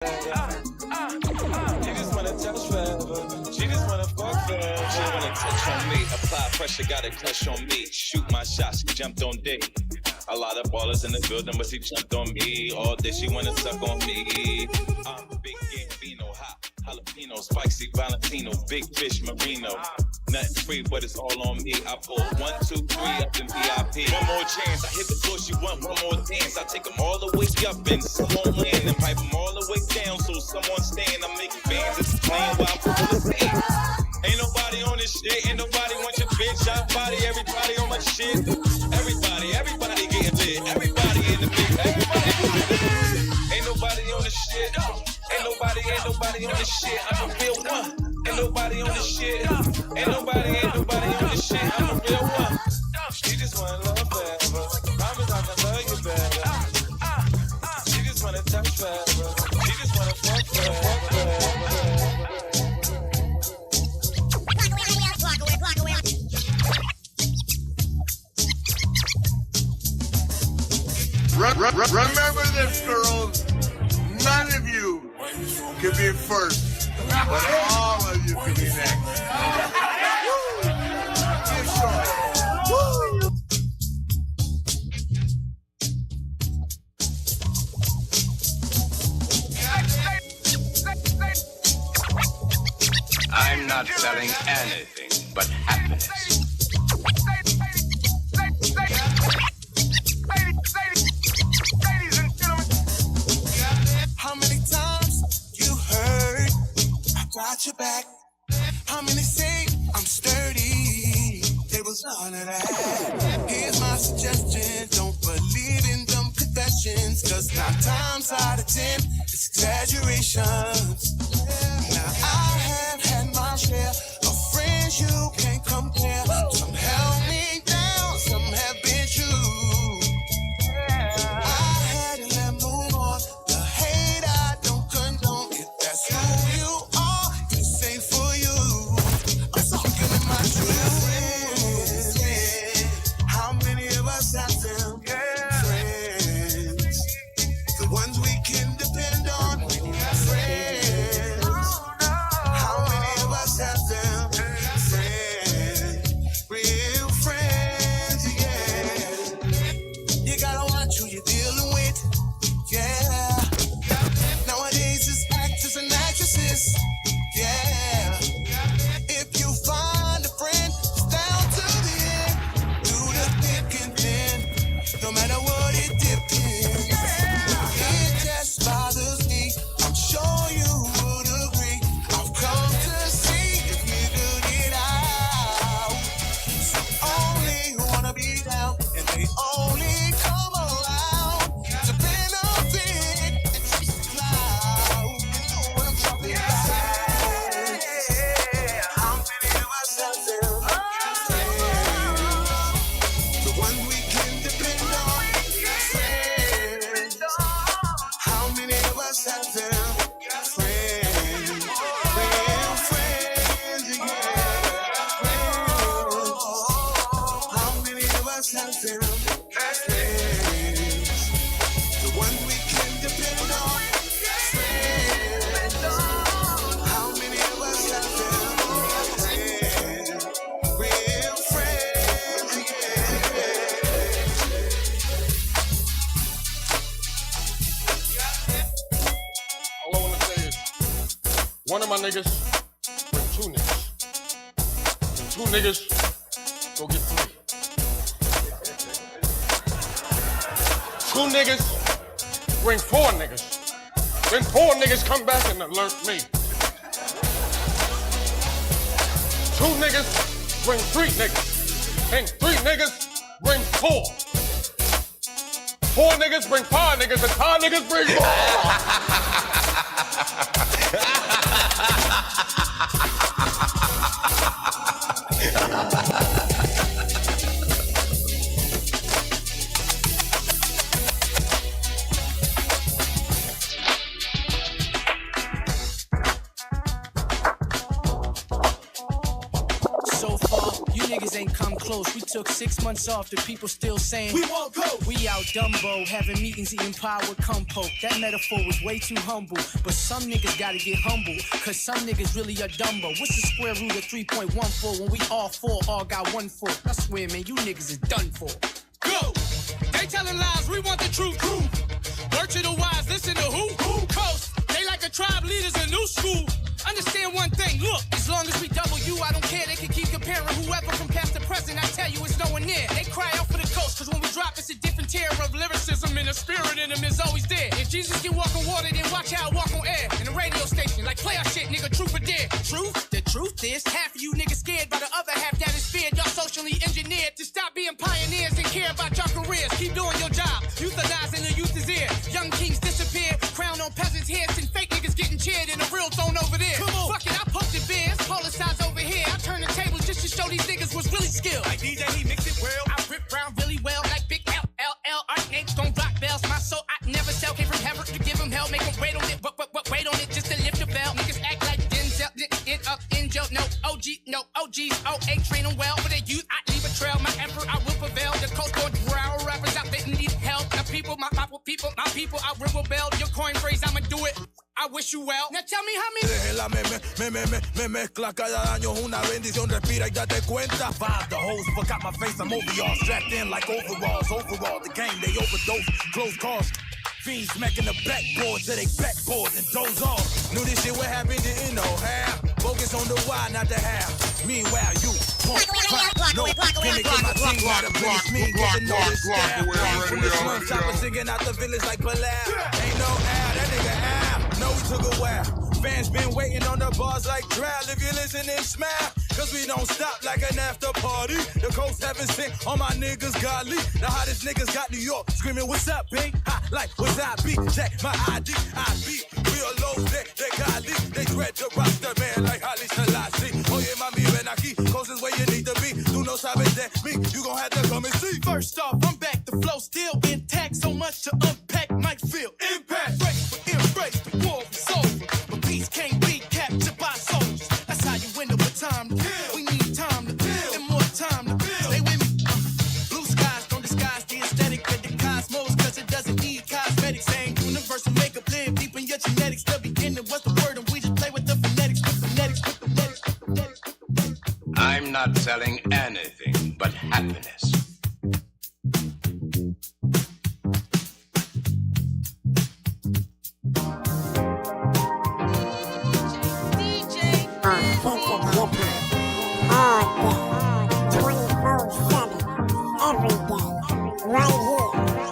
She just wanna touch forever. She just wanna fuck forever. She wanna touch on me, apply pressure, got a crush on me. Shoot my shot, she jumped on D. A lot of ballers in the building, but she jumped on me. All day she wanna suck on me. I'm big Gambino, hot jalapeno, spicy Valentino, big fish Marino. Nothing free, but it's all on me. I pull 1, 2, 3 up in VIP. One more chance, I hit the floor, she want one more dance. I take them all the way up and some on land and pipe them all the way down so someone stand. I'm making bands, it's playing while I'm full of sand. Ain't nobody on this shit, ain't nobody want your bitch. I body everybody on my shit. Everybody getting lit. Everybody in the mix. Everybody ain't nobody on this shit. Ain't nobody on this shit. I'm a real one. Ain't nobody on this shit. Ain't nobody on this shit. I'm a real one. She just wanna love forever. Promise I can love you better. She just wanna touch forever. She just wanna fuck forever. Remember this, girls. None of you can be first, but all of you can be next. I'm not selling anything but happiness. How many times you heard I got your back? How many say I'm sturdy? There was none of that. Here's my suggestion: don't believe in dumb confessions, 'cause 9 times out of 10 it's exaggerations. Now I have had my share of friends you can't compare. Some held me down, some have been true. I had to let move on. The hate I don't condone. If that's who you are, this ain't for you. I'm talking in my truth. How many of us have them friends? The ones we can depend on. Friends. How many of us have them friends? Real friends, yeah. You gotta watch who you're dealing with, yeah. Nowadays it's actors and actresses, yeah. If you find a friend, it's down to the end. Do the thick and thin, no matter what it depends. It just bothers me, I'm sure you would agree. I've come to see if we could get out. Some only wanna be down, and they only come around to benefit and just cloud. You know what I'm talking about? How many of us have them friends? The ones we can depend on. Friends. How many of us have them friends? Real friends, yeah. Friends. How many of us have them friends? The ones we can depend on. Friends. How many of us have them friends? Real friends, yeah. All I wanna say is, one of my niggas bring 2 niggas. And 2 niggas go get 3. 2 niggas bring 4 niggas. Then 4 niggas come back and alert me. 2 niggas bring 3 niggas. And 3 niggas bring 4. 4 niggas bring 5 niggas, and 5 niggas bring 4. So far, you niggas niggas ain't come close. We took 6 months off, the people still saying we won't go. We out Dumbo, having meetings, eating pie with compote. That metaphor was way too humble. But some niggas gotta get humble, cause some niggas really are Dumbo. What's the square root of 3.14 when we all four all got 1 4? I swear, man, you niggas is done for. Go! They telling lies, we want the truth. Word to the wise, listen to who? Coast. They like a tribe leaders, a new school. Understand one thing, look, as long as we double you, I don't care, they can keep comparing whoever from past to present, I tell you it's no one near. They cry out for the coast, cause when we drop, it's a different tier of lyricism, and the spirit in them is always there. If Jesus can walk on water, then watch how I walk on air. In the radio station, like play our shit, nigga, truth or dare. Truth? The truth is, half of you niggas scared by the other half that is feared. Y'all socially engineered to stop being pioneers and care about your careers. Keep doing your job, euthanizing the youth is here. Young kings disappear, crown on peasants' heads, and fake niggas getting cheered, and the real thrown over there. Come on. Fuck it, I poked the beers, policize over here. I turn the tables just to show these niggas was really skilled. Like DJ, he mixed it well. I rip round really well, like Big L. Art names don't rock bells. My soul, I never sell. Came from heaven to give him hell. Make him wait on it, but wait on it just to lift the bell. Niggas act like Denzel, Angel, no OG, no OGs. Oh, ain't train them well. For the youth, I leave a trail. My emperor, I will prevail. The coast going growl. Rappers out there need help. The people, my people, I will rebel. Your coin phrase, I'ma do it. I wish you well. Now tell me how many. Me mezcla cada año una bendición, respira y date cuenta. Vibe the hoes, forgot my face, I'm over y'all. Strapped in like overalls, overall. The game, they overdose, close calls. Fiends smacking the backboard to they backboards and doze off. Knew this shit would happen, didn't know how. Focus on the why, not the how. Meanwhile, you won't find no gimmick in my team. Why the British mean, get to know this style. From the slum, chopper singing out the village like Palau. Ain't no how, that nigga how. No, we took a while. Fans been waiting on the bars like drought. If you listen and smile, cause we don't stop like an after party. The coast haven't sent all my niggas godly. The hottest niggas got New York screaming, what's up, big? Hot like, what's up, B? Check my ID, I be real low, they godly. They dread the roster, man, like Holly Selassie. Oye, mami, ven aquí, coast is where you need to be. Tú no sabes de mí, you gon' have to come and see. First off, I'm back, the flow still intact. So much to unpack, might feel impact. Brace for embrace, the war is over. But peace can't be captured by soldiers. That's how you win over time to kill. We need time to kill and more time to build. Stay with me. Blue skies don't disguise the aesthetic of the cosmos, cause it doesn't need cosmetics. Same universal makeup, live deep in your genetics. The beginning was the word, and we just play with the phonetics, I'm not selling anything but happiness. Every day, right here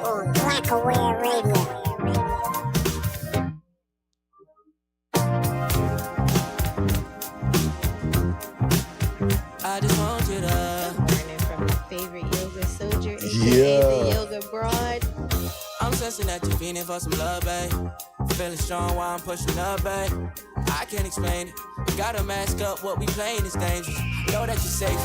on Blackaware Radio. I just want you to learning from my favorite yoga soldier, the yoga broad. I'm sensing that you're feeling for some love, babe. Feeling strong while I'm pushing up, babe. I can't explain it. Gotta mask up what we playing is dangerous. Know that you're safe,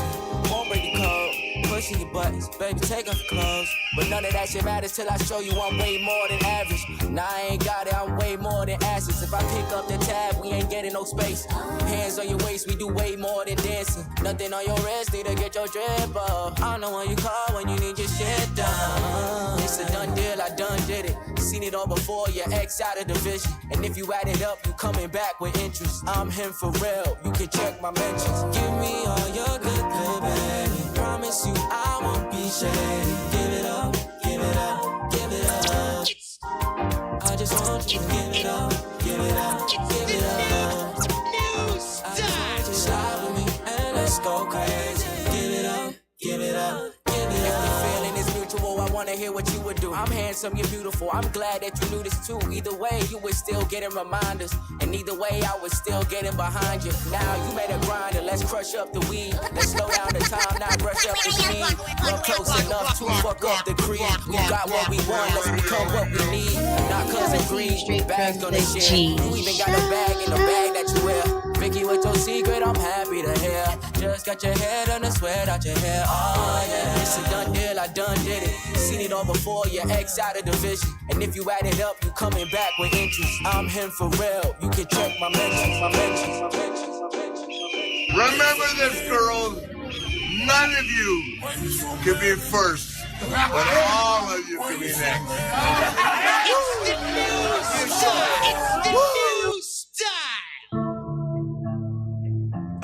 won't break the code. Pushing your buttons, baby, take off your clothes. But none of that shit matters till I show you I'm way more than average. Nah, I ain't got it, I'm way more than assets. If I pick up the tab, we ain't getting no space. Hands on your waist, we do way more than dancing. Nothing on your wrist, need to get your drip up. I'm the one you call when you need your shit done. It's a done deal, I done did it. Seen it all before, your ex out of division. And if you add it up, you coming back with interest. I'm him for real, you can check my mentions. Give me all your good, baby. Promise you I won't be shady. Give it up, give it up, give it up. I just want you to give it up, give it up, give it up. I just want you to slide with me and let's go crazy. Give it up, give it up, give it up. If the feeling is mutual, I wanna hear what you would do. I'm handsome, you're beautiful. I'm glad that you knew this too. Either way, you were still getting reminders. And either way, I was still getting behind you. Now you made a grinder, let's crush up the weed. Let's slow down the time, not rush up the speed. We're close enough to fuck up the creed. We got what we want, let's become what we need. Not cause of greed, bags on the share. You even got a bag in the bag that you wear. Vicky, what's your secret? I'm happy to hear. Just got your head on the sweat out your hair. Oh yeah, it's a done deal, I done did it. Seen it all before, your ex out of division. And if you add it up, you coming back with interest. I'm him for real, you can check my mentions, my mentions, my mentions, my mentions. Remember this, girls. None of you can be first, but all of you can be next. It's the new style. It's the new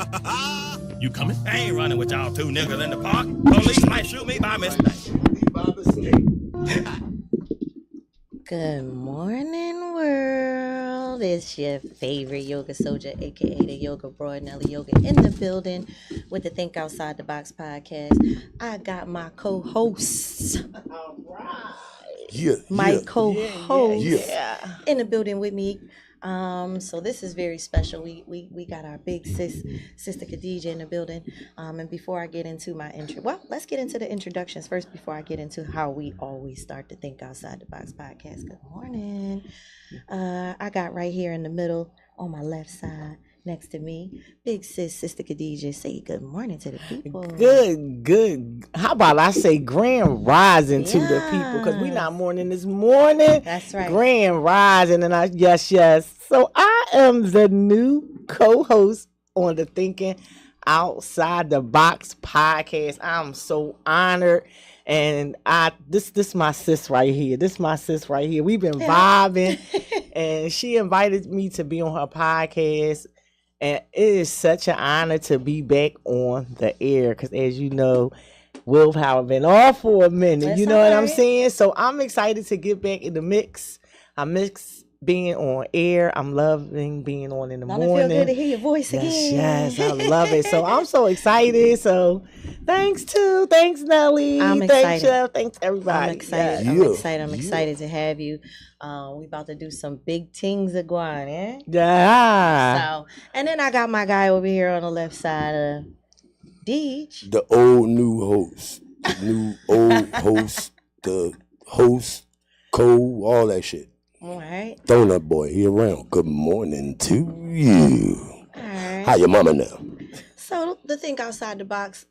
style. You coming? I ain't running with y'all two niggas in the park. Police might shoot me by mistake. Good morning, world. It's your favorite yoga soldier, aka the yoga broad, Nelly Yoga, in the building with the Think Outside the Box podcast. I got my co-hosts. All right. My co-host in the building with me. So this is very special. We got our big sister Khadija in the building. And before I get into my intro, well, let's get into the introductions first before I get into how we always start to Think Outside the Box podcast. Good morning. I got right here in the middle on my left side next to me, big sister Khadija. Say good morning to the people. Good. How about I say grand rising to the people? Because we not morning this morning. That's right. Grand rising. And yes. So I am the new co-host on the Thinking Outside the Box podcast. I'm so honored. And this my sis right here. We've been vibing. And she invited me to be on her podcast. And it is such an honor to be back on the air because, as you know, Willpower been off for a minute. That's you know what right. I'm saying? So I'm excited to get back in the mix. I miss being on air. I'm loving being on in the morning. I feel good to hear your voice again. Yes, I love it. So I'm so excited. So thanks Nelly. I'm Thanks excited. Chef. Thanks everybody. I'm excited. Yes. I'm excited to have you. We about to do some big things again, eh? Yeah. So, and then I got my guy over here on the left side, Deej. The old new host, the new old host, the host, all that shit. All right. Donut boy, he around. Good morning to you. All right. How your mama now? So the Think Outside the Box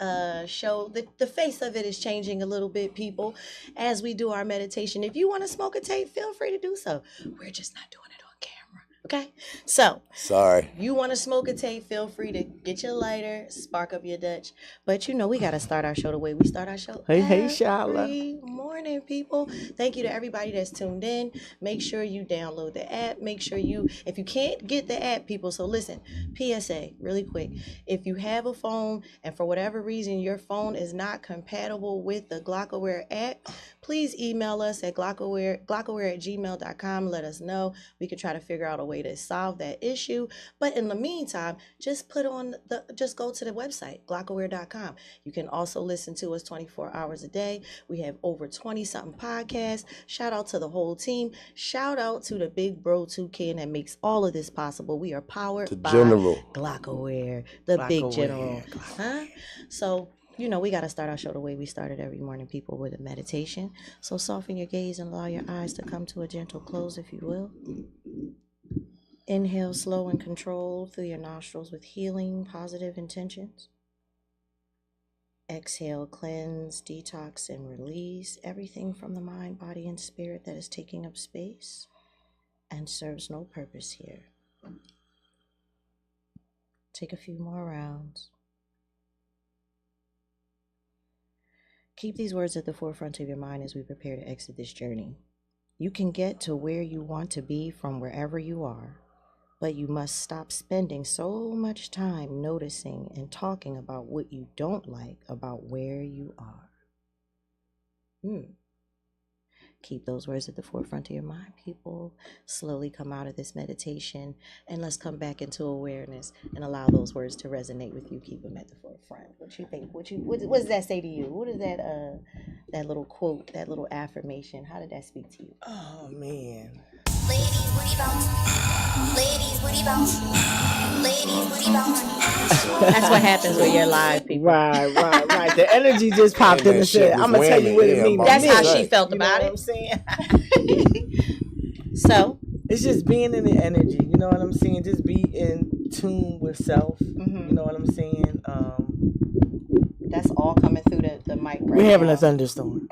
show, the face of it is changing a little bit, people, as we do our meditation. If you want to smoke a tape, feel free to do so. We're just not doing it on camera, okay? So, Sorry. you want to smoke a tape, feel free to get your lighter, spark up your Dutch. But, we got to start our show the way we start our show. Hey, every Shala. morning, people. Thank you to everybody that's tuned in. Make sure you download the app. Make sure if you can't get the app, people, so listen, PSA, really quick. If you have a phone and for whatever reason your phone is not compatible with the GlockaWare app, please email us at glockaware@gmail.com. Let us know. We could try to figure out a way to solve that issue. But in the meantime, just go to the website, glockaware.com. You can also listen to us 24 hours a day. We have over 20-something podcasts. Shout out to the whole team. Shout out to the big bro Toucan that makes all of this possible. We are powered by GlockaWare, the big general. Huh? So, we got to start our show the way we started every morning, people, with a meditation. So soften your gaze and allow your eyes to come to a gentle close, if you will. Inhale slow and controlled through your nostrils with healing, positive intentions. Exhale, cleanse, detox, and release everything from the mind, body, and spirit that is taking up space and serves no purpose here. Take a few more rounds. Keep these words at the forefront of your mind as we prepare to exit this journey. You can get to where you want to be from wherever you are, but you must stop spending so much time noticing and talking about what you don't like about where you are. Keep those words at the forefront of your mind, people. Slowly come out of this meditation and let's come back into awareness and allow those words to resonate with you. Keep them at the forefront. What you think? What does that say to you? What is that little quote, that little affirmation? How did that speak to you? Oh, man. Ladies, booty bounce. Ladies, booty bounce. Ladies, booty bounce. That's what happens when you're live, people. Right. The energy just popped in and said, I'm going to tell you what it means. That's how she felt about it. I'm saying? So? It's just being in the energy. You know what I'm saying? Just be in tune with self. You know what I'm saying? That's all coming through the mic right now. We're having a thunderstorm.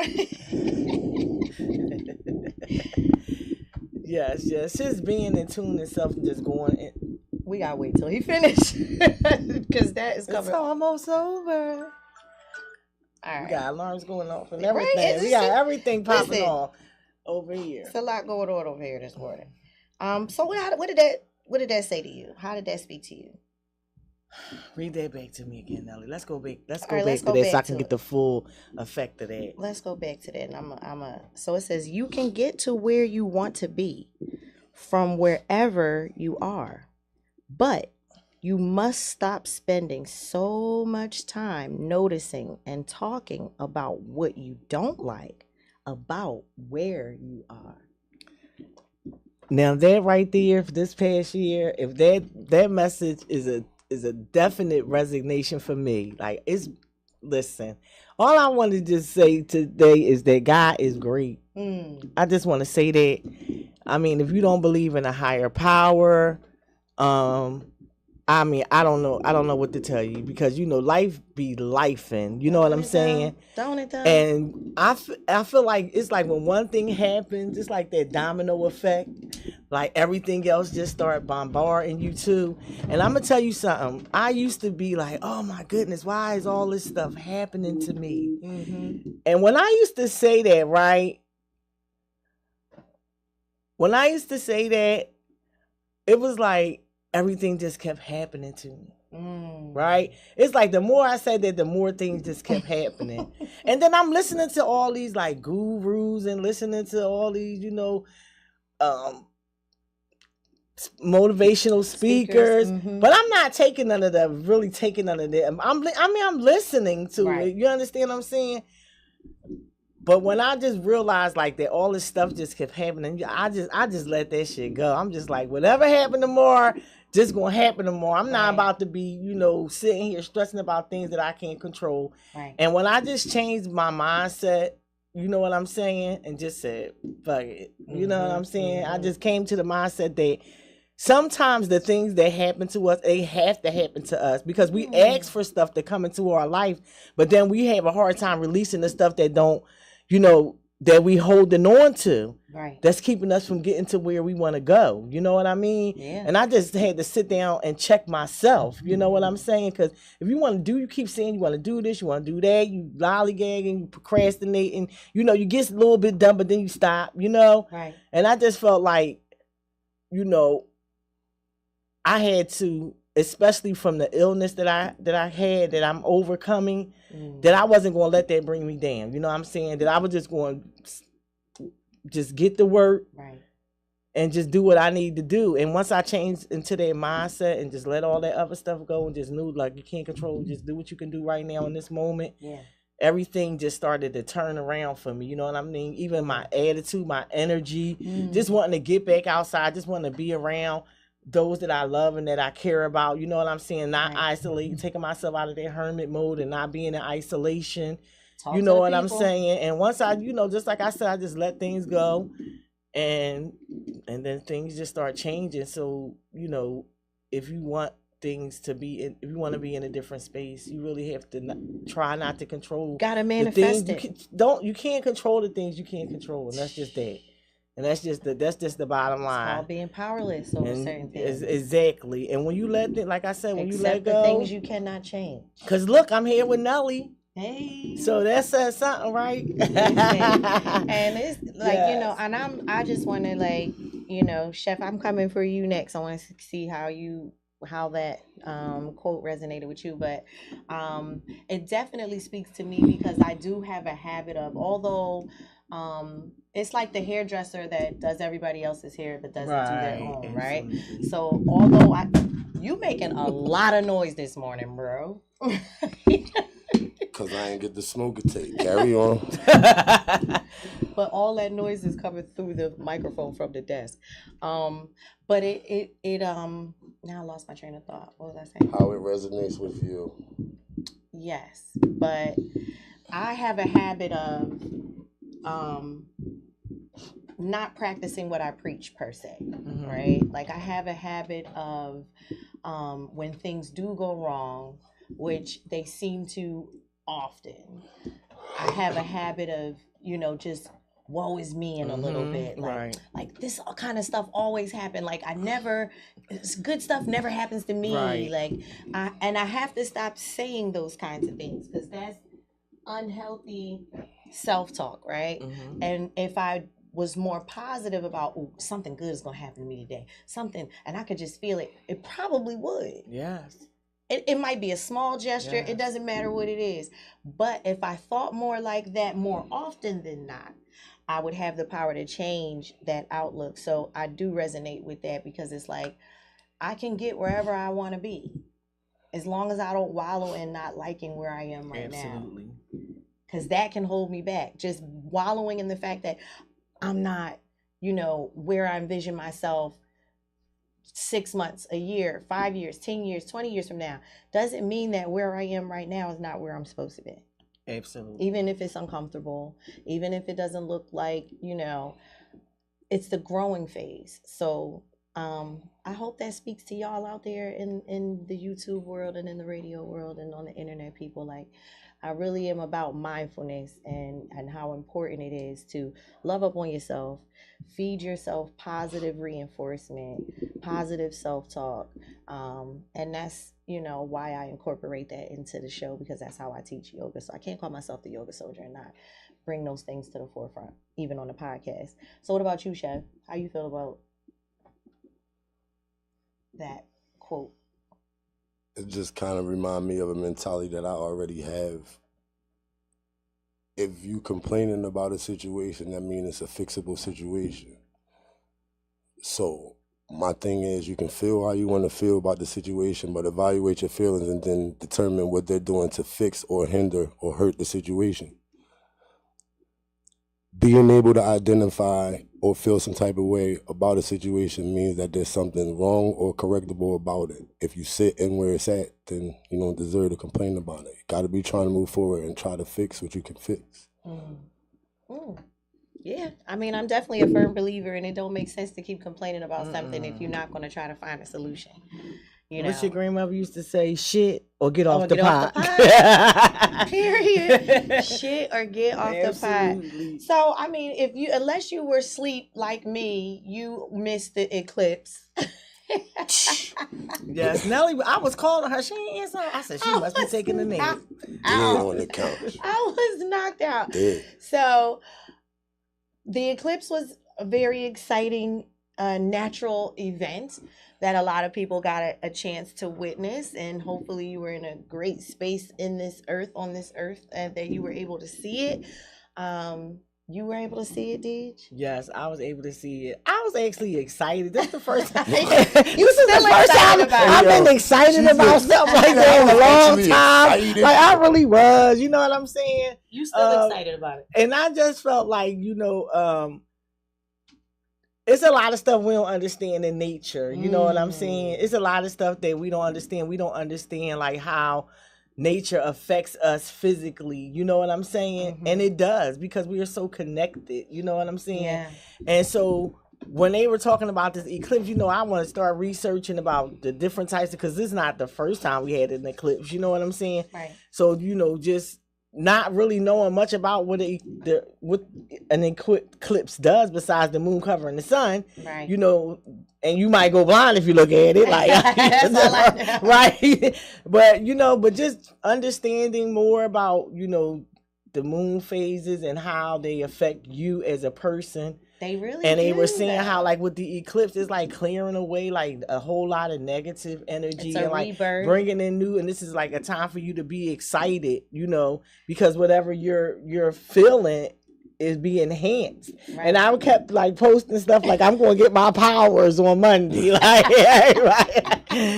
Yes. Just being in tune with self and just going in. We gotta wait till he finishes. Because that is coming. It's almost over. right. We got alarms going off and Right? everything. We got everything popping Listen, off over here. It's a lot going on over here this morning. So what did that say to you? How did that speak to you? Read that back to me again, Nelly. Let's go back. Let's All go right, back to that so I can get the full effect of that. Let's go back to that. And so it says you can get to where you want to be from wherever you are, but you must stop spending so much time noticing and talking about what you don't like about where you are. Now that right there, for this past year, if that message is a definite resignation for me. Like listen, all I want to just say today is that God is great. I just want to say that. I mean, if you don't believe in a higher power, I mean, I don't know what to tell you because life be lifing. You know what I'm saying? Don't it? And I feel like it's like when one thing happens, it's like that domino effect. Like everything else just start bombarding you too. And I'm gonna tell you something. I used to be like, oh my goodness, why is all this stuff happening to me? Mm-hmm. And when I used to say that, right? When I used to say that, it was like everything just kept happening to me. Right? It's like the more I said that, the more things just kept happening. And then I'm listening to all these like gurus and listening to all these, motivational speakers. But I'm not taking none of them, really taking none of them. I'm listening to it. You understand what I'm saying? But when I just realized like that all this stuff just kept happening, I just let that shit go. I'm just like, whatever happened tomorrow, just gonna happen tomorrow. I'm not about to be, sitting here stressing about things that I can't control. Right. And when I just changed my mindset, you know what I'm saying, and just said, fuck it. You know what I'm saying? I just came to the mindset that sometimes the things that happen to us, they have to happen to us because we ask for stuff to come into our life, but then we have a hard time releasing the stuff that don't, that we holding on to. Right. That's keeping us from getting to where we want to go. You know what I mean? Yeah. And I just had to sit down and check myself. You know what I'm saying? Because if you want to you keep saying you want to do this, you want to do that, you lollygagging, you procrastinating, you get a little bit done, but then you stop, Right. And I just felt like, I had to, especially from the illness that I had, that I'm overcoming, that I wasn't going to let that bring me down. You know what I'm saying? That I was just going to just get to work and just do what I need to do. And once I changed into that mindset and just let all that other stuff go and just knew like you can't control, just do what you can do right now in this moment. Yeah. Everything just started to turn around for me. You know what I mean? Even my attitude, my energy, just wanting to get back outside, just wanting to be around those that I love and that I care about, you know what I'm saying? Not isolating, taking myself out of that hermit mode and not being in isolation. You know what I'm saying? And once I, just like I said, I just let things go and then things just start changing. So, if you want things to be if you want to be in a different space, you really have to try not to control. Gotta manifest it. You can't control the things you can't control, and that's just that. And that's just the bottom line. It's all being powerless over certain things. Exactly. And when you like I said, when you let go, the things you cannot change. Cause look, I'm here with Nelly. Hey. So that says something, right? And it's like, and I just want to Chef, I'm coming for you next. I want to see how that quote resonated with you, but it definitely speaks to me because I do have a habit of, although it's like the hairdresser that does everybody else's hair but doesn't do their own, right? So although you making a lot of noise this morning, bro. Cause I ain't get the smoker tape. Carry on. But all that noise is coming through the microphone from the desk. But it now I lost my train of thought. What was I saying? How it resonates with you. Yes, but I have a habit of not practicing what I preach per se, right? Like I have a habit of when things do go wrong, which they seem to often, I have a habit of, just woe is me in a little bit. Like this kind of stuff always happen. Like good stuff never happens to me. Like I have to stop saying those kinds of things because unhealthy self-talk, right? Mm-hmm. And if I was more positive about, oh, something good is going to happen to me today, something, and I could just feel it, it probably would. Yes. It might be a small gesture. Yes. It doesn't matter what it is. But if I thought more like that more often than not, I would have the power to change that outlook. So I do resonate with that, because it's like, I can get wherever I want to be, as long as I don't wallow in not liking where I am right now. Absolutely. Because that can hold me back. Just wallowing in the fact that I'm not, where I envision myself 6 months, a year, 5 years, 10 years, 20 years from now, doesn't mean that where I am right now is not where I'm supposed to be. Absolutely. Even if it's uncomfortable, even if it doesn't look like, it's the growing phase. So I hope that speaks to y'all out there in the YouTube world and in the radio world and on the internet, people. Like, I really am about mindfulness and how important it is to love up on yourself, feed yourself positive reinforcement, positive self-talk. And that's, why I incorporate that into the show, because that's how I teach yoga. So I can't call myself the yoga soldier and not bring those things to the forefront, even on the podcast. So what about you, Chef? How you feel about that quote? It just kind of remind me of a mentality that I already have. If you complaining about a situation, that means it's a fixable situation. So my thing is, you can feel how you want to feel about the situation, but evaluate your feelings and then determine what they're doing to fix or hinder or hurt the situation. Being able to identify or feel some type of way about a situation means that there's something wrong or correctable about it. If you sit in where it's at, then you don't deserve to complain about it. You got to be trying to move forward and try to fix what you can fix. Yeah, I mean, I'm definitely a firm believer, and it don't make sense to keep complaining about something if you're not going to try to find a solution. What's your grandmother used to say? Shit or get off the get off pot. the pot. Period. Shit or get off Absolutely. the pot. So, I mean, unless you were asleep like me, you missed the eclipse. Yes, Nelly, I was calling her. She ain't answer. I said she must be taking a nap. On the couch. I was knocked out. Dead. So the eclipse was a very exciting natural event that a lot of people got a chance to witness, and hopefully you were in a great space on this earth, and that you were able to see it. You were able to see it, Deej? Yes, I was able to see it. I was actually excited. This is the first time. You still excited about it? I've been excited about stuff like that in a long time. Excited. Like, I really was. You know what I'm saying? You still excited about it? And I just felt like, it's a lot of stuff we don't understand in nature. You know what I'm saying? It's a lot of stuff that we don't understand. We don't understand like how nature affects us physically. You know what I'm saying? And it does, because we are so connected. You know what I'm saying? Yeah. And so when they were talking about this eclipse, I want to start researching about the different types, because this is not the first time we had an eclipse. You know what I'm saying? Right. So, just not really knowing much about what an eclipse does besides the moon covering the sun, right? And you might go blind if you look at it, like right. But just understanding more about the moon phases and how they affect you as a person. They really and they do were saying that. how like with the eclipse, it's like clearing away like a whole lot of negative energy It's a and like rebirth. bringing in new. And this is like a time for you to be excited, because whatever you're feeling is being enhanced. Right. And I kept like posting stuff like I'm going to get my powers on Monday. Like,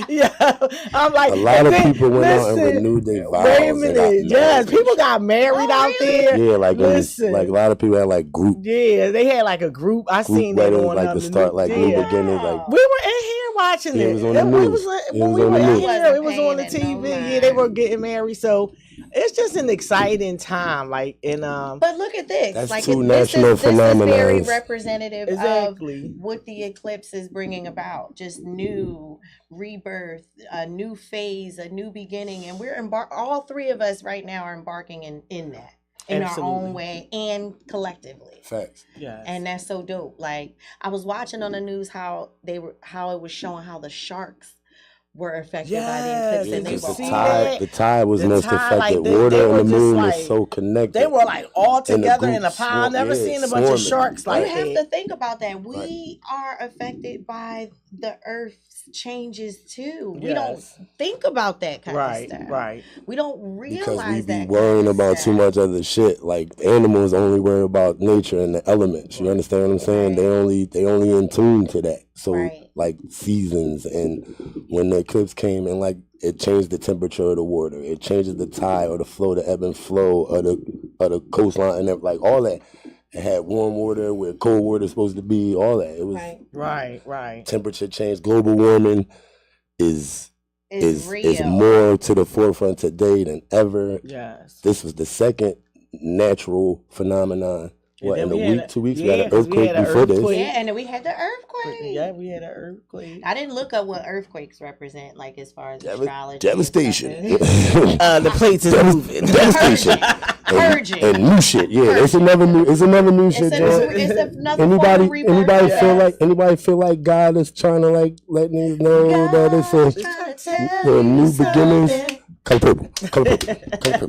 yeah, I'm like a lot of people went out and renewed their vows. Wait a minute, yes, people got married out there. Yeah, like like a lot of people had like group. Yeah, they had like a group. I seen that on like the start, like new beginnings. Like we were in here watching it. It was on the news. When we were in here, it was on the TV. Yeah, they were getting married. So it's just an exciting time. Like but look at this. That's like two this national is phenomena. very representative Exactly. of what the eclipse is bringing about. Just new rebirth, a new phase, a new beginning, and we're all three of us right now are embarking in that in Absolutely. our own way and collectively. Facts. Yeah. And that's so dope. Like I was watching on the news how it was showing how the sharks were affected by the eclipse, and they were the tide was most affected. Like Water and the moon was so connected. They were like all together in a group pile. Never seen a bunch of sharks like that. You have to think about that. We are affected by the Earth's changes too. We don't think about that kind of stuff. Right. We don't realize because we that. be worrying about too much other shit. Like animals only worry about nature and the elements. You understand what I'm saying? They only in tune to that. So like seasons, and when the eclipse came and like it changed the temperature of the water, it changes the tide or the flow, the ebb and flow of the coastline, and like all that. It had warm water where cold water is supposed to be. All that. It was right. Temperature change. Global warming is more to the forefront today than ever. Yes. This was the second natural phenomenon. What, in a week, 2 weeks? We had an earthquake before this. Yeah, and then we had the earthquake. Yeah, we had an earthquake. I didn't look up what earthquakes represent, like as far as astrology. Devastation. The plates is moving. Devastation. and new shit. Yeah, it's another new shit. Anybody feel like God is trying to like let niggas know that it's a new beginnings? Color purple.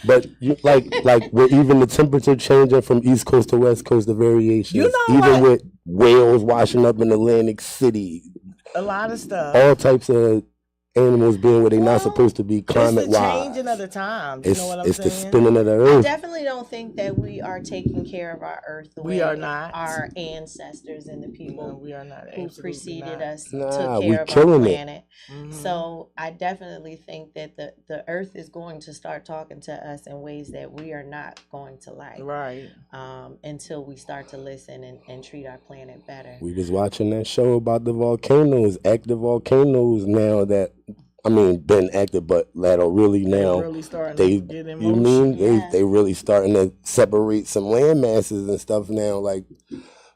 But you like with even the temperature changing from East Coast to West Coast, the variations. You know even with whales washing up in Atlantic City. A lot of stuff. All types of animals being where they're not supposed to be climate wise. It's the changing of the times. You know what I'm saying? It's the spinning of the earth. I definitely don't think that we are taking care of our earth the way our ancestors and the people who preceded us took care of our planet. So I definitely think that the earth is going to start talking to us in ways that we are not going to like. Right. Until we start to listen and treat our planet better. We was watching that show about the volcanoes, active volcanoes now that been active, but that are really now they really starting to separate some land masses and stuff now. Like,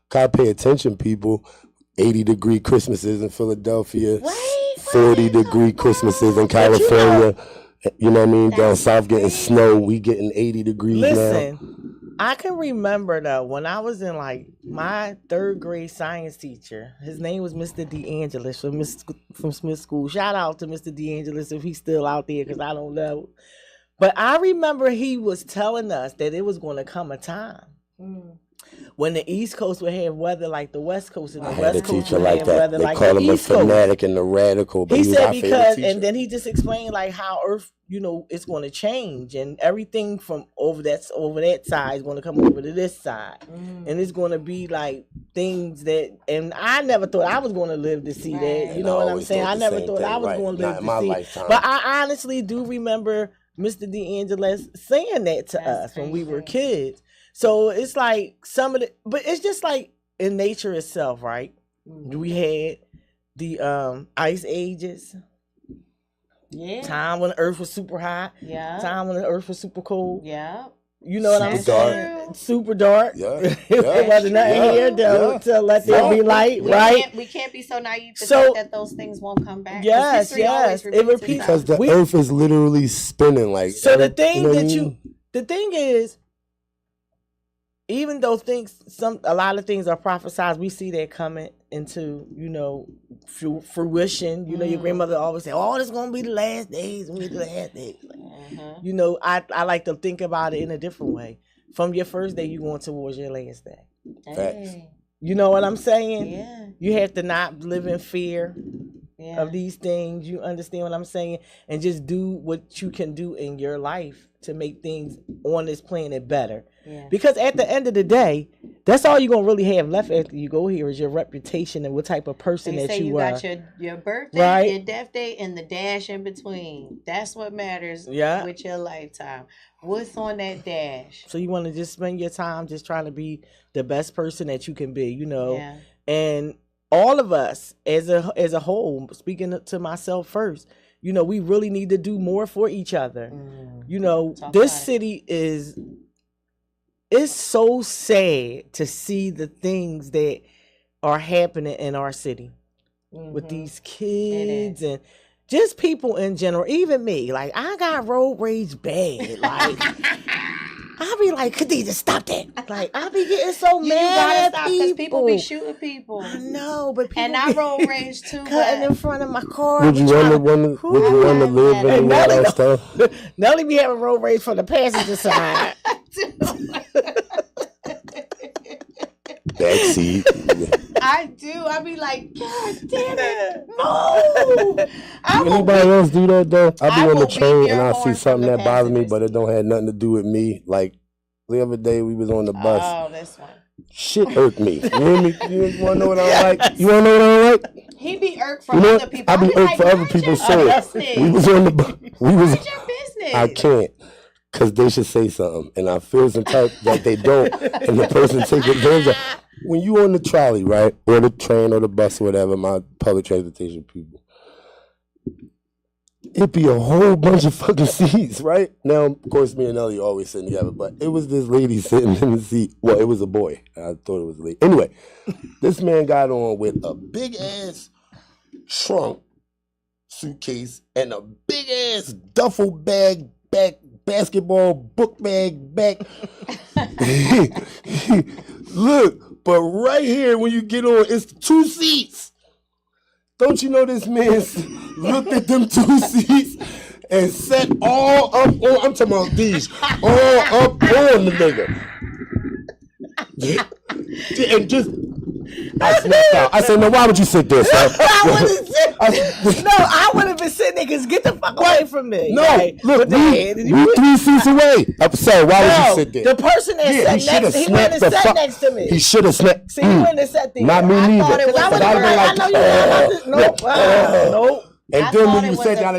gotta pay attention, people. 80-degree Christmases in Philadelphia, 40-degree Christmases in California. You know what I mean? Down south getting snow, we getting 80 degrees now. I can remember though when I was in like my third grade science teacher. His name was Mr. DeAngelis from Smith School. Shout out to Mr. DeAngelis if he's still out there, because I don't know. But I remember he was telling us that it was going to come a time when the East Coast would have weather like the West Coast, and the West Coast would have weather like the East Coast. They call him a fanatic and the radical. But he said because, and then he just explained like how Earth, it's going to change, and everything from over that side is going to come over to this side, and it's going to be like things that, and I never thought I was going to live to see that. You know what I'm saying? I never thought I was going to live to see. Lifetime. But I honestly do remember Mr. DeAngelis saying that to us when we were kids. So it's like but it's just like in nature itself, right? We had the ice ages. Yeah. Time when the earth was super hot. Yeah. Time when the earth was super cold. Yeah. You know what I'm saying? Super dark. Yeah. There wasn't nothing here to let there be light, right? We can't be so naive to think that those things won't come back. Yes. It repeats because the earth is literally spinning like. So the thing the thing is, even though a lot of things are prophesied, we see that coming into, fruition. Your grandmother always say, "Oh, this is gonna be the last days. We the last days." I like to think about it in a different way. From your first day, you going towards your last day. Facts. You know what I'm saying? Yeah. You have to not live in fear of these things. You understand what I'm saying? And just do what you can do in your life to make things on this planet better. Yeah. Because at the end of the day, that's all you're going to really have left after you go here is your reputation and what type of person that you are. Got your birthday, your death day, and the dash in between. That's what matters with your lifetime. What's on that dash? So you want to just spend your time just trying to be the best person that you can be, And all of us as a whole, speaking to myself first, we really need to do more for each other. This city it's so sad to see the things that are happening in our city with these kids and just people in general, even me. Like, I got road rage bad. Like, I be like, Khadijah, stop that. Like, I be getting so You mad gotta at stop because people be shooting people. I know, but people and I roll rage too. Cutting in front of my car. Would you want to live in that stuff? Nelly be having road rage from the passenger side. Backseat. I do. I be like, God damn it, move. Anybody else do that though? I be on the train and I see horn something from the that bothers me, but it don't have nothing to do with me. Like the other day we was on the bus. Oh, this one. Shit irked me. You hear me? You wanna know what I like? You wanna know what I like? He be irked for You know other what? people. I be irked for other people's souls. We was on the bus. We was. Mind your business. I can't. Because they should say something. And I feel some type that they don't. And the person take advantage of. When you on the trolley, right? Or the train or the bus or whatever, my public transportation people. It'd be a whole bunch of fucking seats, right? Now, of course, me and Nelly always sitting together. But it was this lady sitting in the seat. Well, it was a boy. I thought it was a lady. Anyway, this man got on with a big-ass trunk suitcase and a big-ass duffel bag basketball book bag back. Look, but right here when you get on, it's 2 seats. Don't you know this man looked at them 2 seats and sat all up on, I'm talking about these, all up on the nigga. Yeah. And just, I snapped out. I said, no, why would you sit there, sir? I would have been sitting there because get the fuck away from me. No, like, look, we 3 seats away. I'm sorry, why would you sit there? The person that sat next to he wouldn't have sat next to me. He should have snapped. See, he wouldn't have sat there. Not me neither. I would have been like, nope. And then when you said that, I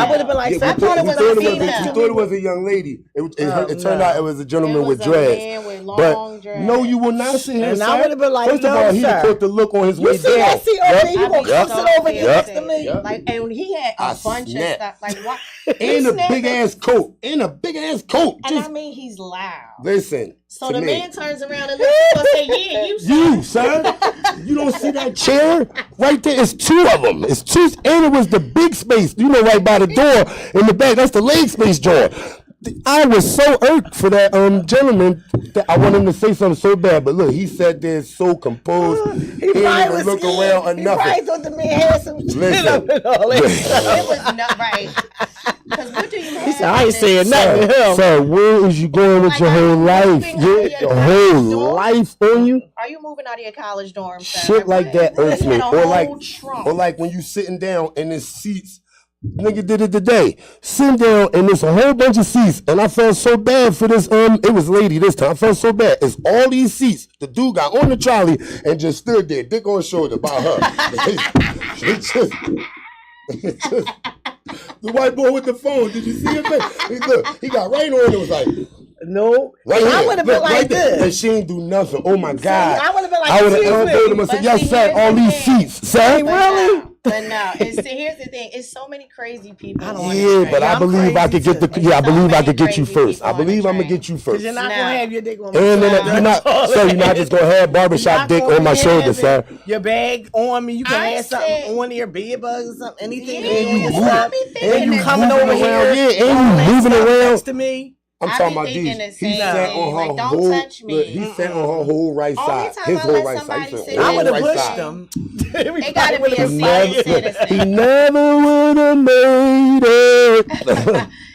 would have been like, I thought it was a female. You thought it was a young lady. It turned out it was a gentleman with dreads. But no, you will not sit here. And I would have been like, first of all, he put the look on his way down. You see that seat over there? You gonna come sit over here next to me? Like, and he had a bunch of stuff. Like, what? In a big ass coat. In a big ass coat. And I mean, he's loud. Listen. So the man turns around and looks at us and say, yeah, you, sir. You don't see that chair? Right there, it's 2 of them. It's 2, and it was the big space, you know, right by the door in the back. That's the leg space joint. I was so irked for that gentleman that I wanted him to say something so bad. But look, he sat there so composed. He didn't even look around or nothing. He probably thought the man had some shit up and all that. It was not right. Because what do you have? He said, I ain't saying nothing to him. So where is you going with your whole life? Your whole life on you? Are you moving out of your college dorm? Shit like that irks me. Or like when you sitting down in the seats. Nigga did it today. Sitting down and there's a whole bunch of seats, and I felt so bad for this. It was lady this time. I felt so bad. It's all these seats. The dude got on the trolley and just stood there, dick on shoulder, by her. The white boy with the phone. Did you see him? He got right on. It was like. No, right I would have been like this. And she ain't do nothing. Oh my God. I would have been like, I would have elbowed him and said, yes, sir, all these seats. Sir, really? But no, here's the thing. It's so many crazy people. Yeah, but I believe I could get I believe I could get you first. I believe I'm gonna get you first. You're not gonna have your dick on me. And then you're not just gonna have barbershop dick on my shoulder, sir. Your bag on me. You can have something on your bed bugs or something. Anything. And you coming over here. Yeah, and you moving around next to me. I'm talking about these. He sat on her like, whole. Touch me. Look, he sat on her whole right side. His whole right side. I would have pushed him. They gotta be a senior citizen. He never would have made it.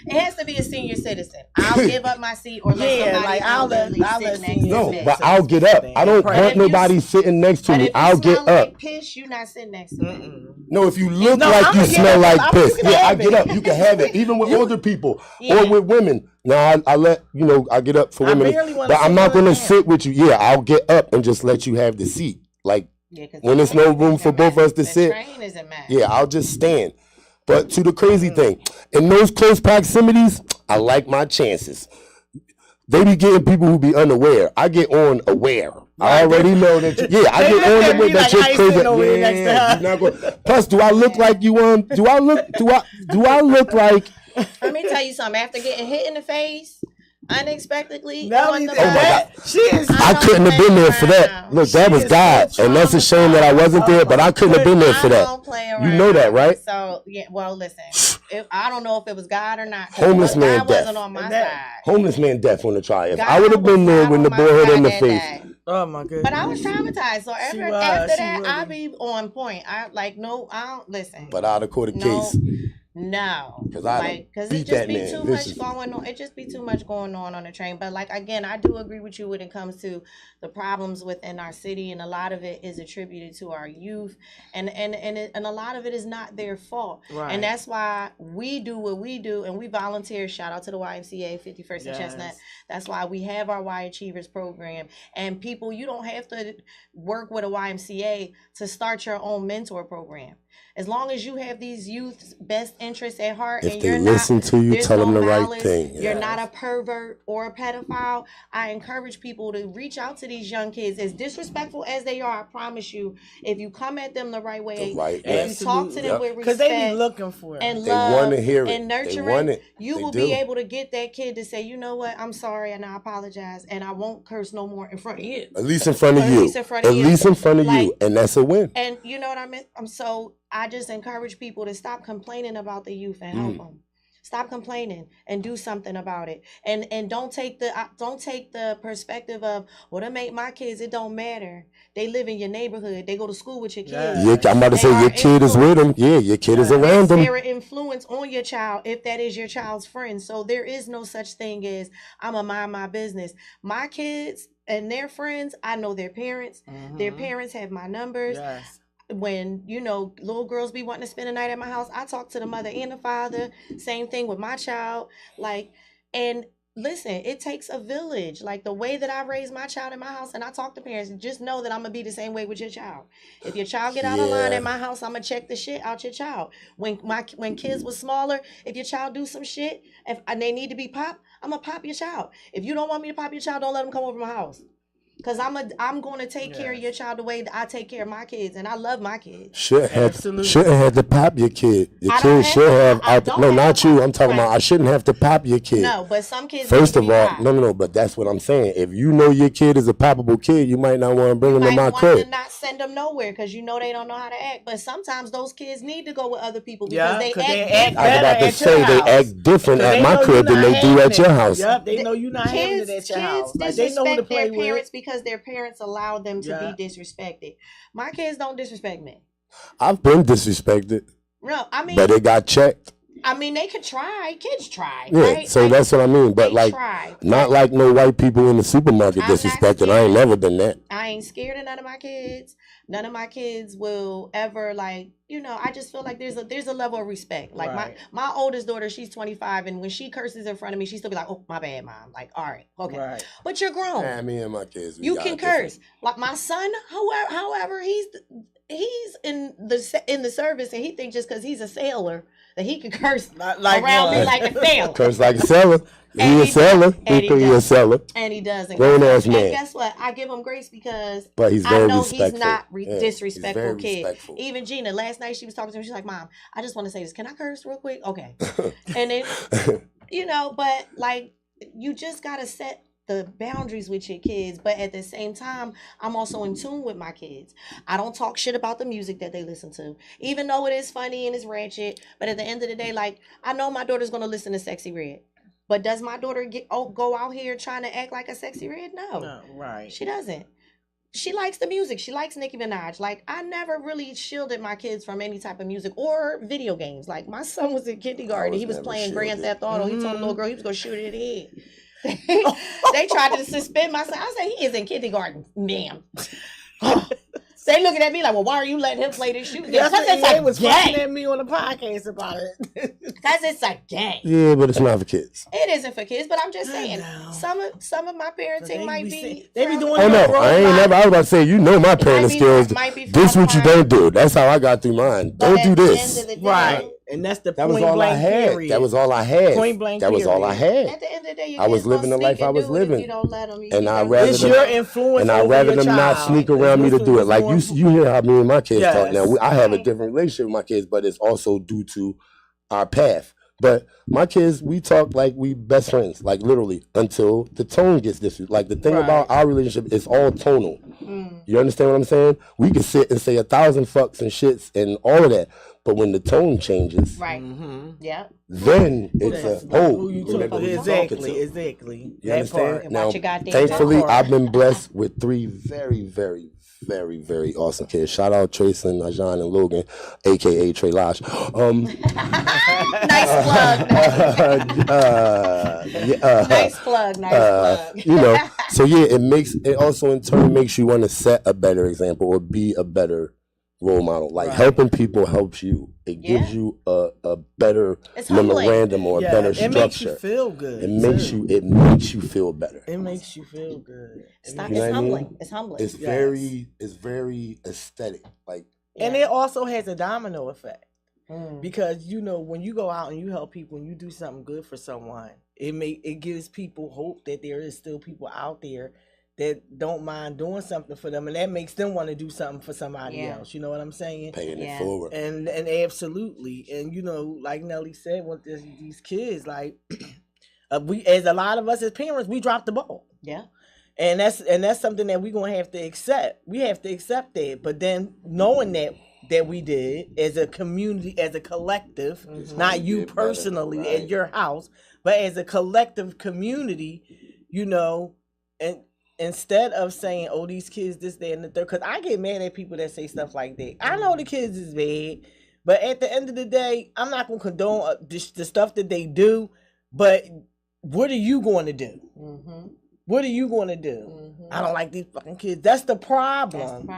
It has to be a senior citizen. I'll give up my seat or let somebody I'll let sit next to me. But I'll get up. I don't want nobody sitting next to me. I'll get up. Like piss, you not sitting next to me. No, if you look like you smell like piss, I get up. You can have it, even with older people or with women. Now I let I get up for women, but I'm not gonna sit with you. Yeah, I'll get up and just let you have the seat. Like when there's no room for both of us to sit. Yeah, I'll just stand. But to the crazy thing, in those close proximities, I like my chances. They be getting people who be unaware. I get on aware. I already know that. I get on aware that you're crazy. Yeah, plus, do I look like you? Do I look like? Let me tell you something. After getting hit in the face unexpectedly, I couldn't have been there for that. Look, that was God, and that's a shame that I wasn't there. But I couldn't have been there for that. You know that, right? So well, listen. I don't know if it was God or not. Homeless man God death. wasn't on my side. Homeless man death on the try. If God I would have been there when the boy hit in the face. Oh my goodness. But I was traumatized. So after that, I be on point. I don't listen. But I'd have caught a case. No, because it just be too much going on. It just be too much going on the train. But like again, I do agree with you when it comes to the problems within our city, and a lot of it is attributed to our youth, and a lot of it is not their fault. Right. And that's why we do what we do, and we volunteer. Shout out to the YMCA 51st and Chestnut. That's why we have our Y Achievers program. And people, you don't have to work with a YMCA to start your own mentor program. As long as you have these youth's best interests at heart, if and they you're listen not, to you, tell them the malice, right thing. You're not a pervert or a pedophile. I encourage people to reach out to these young kids, as disrespectful as they are. I promise you, if you come at them the right way, and you talk to them with respect, because they be looking for it, and they love, want to hear it, and nurturing, you will be able to get that kid to say, you know what, I'm sorry and I apologize, and I won't curse no more in front of you. At least in front of you. At least in front of you, and that's a win. And you know what I mean? I just encourage people to stop complaining about the youth and help them. Stop complaining and do something about it. And don't take the perspective of, well, to make my kids, it don't matter. They live in your neighborhood. They go to school with your kids. Yeah, I'm about to say your kid is with them. Yeah, your kid is around them. Their influence on your child, if that is your child's friend. So there is no such thing as I'm a mind my business. My kids and their friends, I know their parents. Their parents have my numbers. Yes. When, little girls be wanting to spend the night at my house, I talk to the mother and the father. Same thing with my child. And listen, it takes a village. Like the way that I raise my child in my house, and I talk to parents, just know that I'm going to be the same way with your child. If your child get out of line at my house, I'm going to check the shit out your child. When kids was smaller, if your child do some shit, and they need to be popped, I'm going to pop your child. If you don't want me to pop your child, don't let them come over my house. Because I'm going to take care of your child the way that I take care of my kids, and I love my kids. Shouldn't have to pop your kid. Your kid should have. No, not you. I'm talking about I shouldn't have to pop your kid. No, but some kids. First of all, no. But that's what I'm saying. If you know your kid is a poppable kid, you might not want to bring them to my crib. You might not send them nowhere because you know they don't know how to act. But sometimes those kids need to go with other people because they act. I was about to say they act different at my crib than they do at your house. Yep, they know you're not having it at your house. Kids disrespect their parents because their parents allow them to be disrespected. My kids don't disrespect me. I've been disrespected. No, I mean, but it got checked. I mean, they could try. Kids try. Yeah, right? so that's what I mean. But not like no white people in the supermarket disrespected. I ain't never done that. I ain't scared of none of my kids. None of my kids will ever I just feel like there's a level of respect. Like my oldest daughter, she's 25, and when she curses in front of me, she still be like, "Oh, my bad, mom." Like, all right, okay. Right. But you're grown. Yeah, me and my kids. You can curse. Like my son, however, he's in the service, and he thinks just because he's a sailor that he can curse around me like a sailor. Curse like a sailor. He a seller. He a seller. And he doesn't. Grown ass man. And guess what? I give him grace because he's very I know respectful. He's not disrespectful he's kid. Respectful. Even Gina, last night she was talking to me. She's like, "Mom, I just want to say this. Can I curse real quick?" Okay. And then, but you just gotta set the boundaries with your kids, but at the same time, I'm also in tune with my kids. I don't talk shit about the music that they listen to, even though it is funny and it's ratchet. But at the end of the day, I know my daughter's gonna listen to Sexy Red. But does my daughter go out here trying to act like a Sexy Red? No, right. She doesn't. She likes the music. She likes Nicki Minaj. I never really shielded my kids from any type of music or video games. My son was in kindergarten. He was playing Grand Theft Auto. He told a little girl he was gonna shoot it in the head. They tried to suspend my son. I said, he is in kindergarten, ma'am. They looking at me like, well, why are you letting him play this shoot? Because they was fussing at me on the podcast about it. Because it's a game. Yeah, but it's not for kids. It isn't for kids, but I'm just saying, some of my parenting might be. They be doing. Oh no, I ain't never. I was about to say, my parenting skills. This what you don't do. That's how I got through mine. Don't do this. Right. And that's the point blank period. That was all I had. Point blank. That was all I had. At the end of the day, I was living the life I was living. You don't let them. And I rather them not sneak around me to do it. Like you hear how me and my kids talk now. I have a different relationship with my kids, but it's also due to our path. But my kids, we talk like we best friends, like literally, until the tone gets different. Like the thing about our relationship is all tonal. You understand what I'm saying? We can sit and say 1,000 fucks and shits and all of that. But when the tone changes, Right. Yeah. then it's who you remember who you're talking to. Exactly. You understand? And Now, watch your goddamn thankfully, tongue. I've been blessed with 3 very, very, very, very awesome kids. Shout out Trayson, Ajan, and Logan, aka Trey Lash. Nice plug. Nice plug. You know, so yeah, it also in turn makes you want to set a better example or be a better role model. Like helping people helps you. It gives you a better memorandum or a better structure. It makes you feel good. It makes you feel better. It makes you feel good. It's humbling. It's humbling. It's very aesthetic. Like, and it also has a domino effect. Because when you go out and you help people and you do something good for someone, it gives people hope that there is still people out there that don't mind doing something for them, and that makes them want to do something for somebody else. You know what I'm saying? Paying it forward. And absolutely. And like Nelly said, with these kids, like we, as a lot of us as parents, we dropped the ball. Yeah. And that's something that we're gonna have to accept. We have to accept that. But then knowing that we did as a community, as a collective, not you personally at your house, but as a collective community, and instead of saying, oh, these kids, this, that, and the third, because I get mad at people that say stuff like that. I know the kids is bad, but at the end of the day, I'm not going to condone the stuff that they do, but what are you going to do? What are you going to do? I don't like these fucking kids. That's the problem.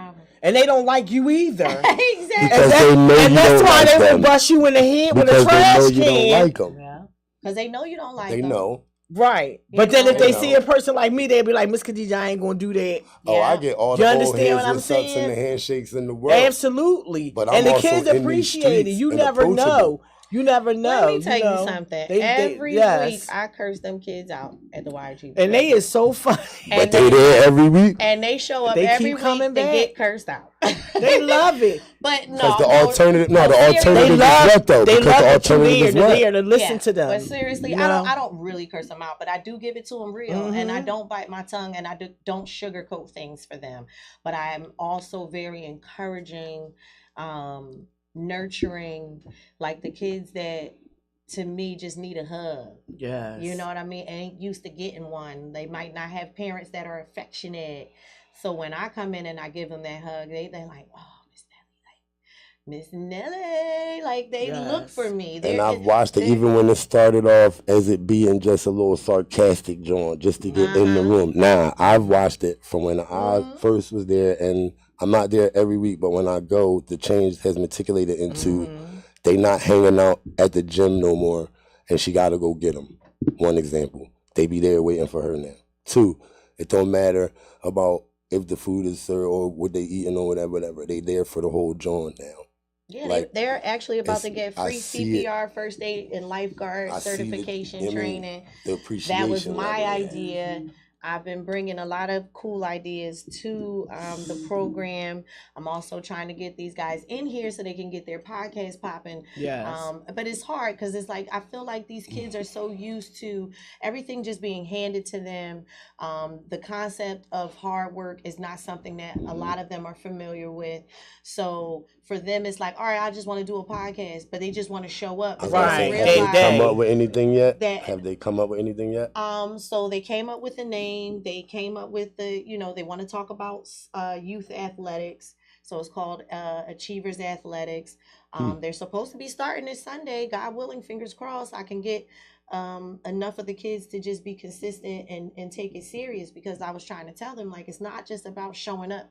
And they don't like you either. Exactly. And that's why they will bust you in the head with a trash can. Because they know you don't like them. Yeah. Because they know you don't like them. They know. Right. But then if they see a person like me, they'll be like, Miss Khadija, I ain't going to do that. Oh, I get all the old hands and sucks and the handshakes in the world. Absolutely. But and the kids appreciate it. You never know. You never know. Let me tell you something. Every week, I curse them kids out at the YG. And they is so funny. But they there every week. And they show up every week to get cursed out. They love it. But no. Because the alternative is what though? They because love the alternative is they're what? there to listen to them. But seriously, I don't really curse them out, but I do give it to them real. And I don't bite my tongue and I don't sugarcoat things for them. But I'm also very encouraging, nurturing, like the kids that to me just need a hug. Yes. You know what I mean? Ain't used to getting one. They might not have parents that are affectionate. So when I come in and I give them that hug, they're like, oh, Miss Nelly, like they look for me. And I've watched it even when it started off as it being just a little sarcastic joint just to get in the room. Now, I've watched it from when I first was there, and I'm not there every week, but when I go, the change has matriculated into they not hanging out at the gym no more, and she got to go get them. One example. They be there waiting for her now. 2, it don't matter about if the food is served or what they eating or whatever. They there for the whole joint now. Yeah, like, they're actually about to get free CPR, first aid, and lifeguard certification training. The appreciation. That was my idea. I've been bringing a lot of cool ideas to the program. I'm also trying to get these guys in here so they can get their podcast popping. Yes. But it's hard because it's like I feel like these kids are so used to everything just being handed to them. The concept of hard work is not something that a lot of them are familiar with. So for them, it's like, all right, I just want to do a podcast, but they just want to show up. Right. Have they come up with anything yet? Have they come up with anything yet? So they came up with a name. They came up with they want to talk about youth athletics. So it's called Achievers Athletics. They're supposed to be starting this Sunday. God willing, fingers crossed, I can get enough of the kids to just be consistent and take it serious, because I was trying to tell them, like, it's not just about showing up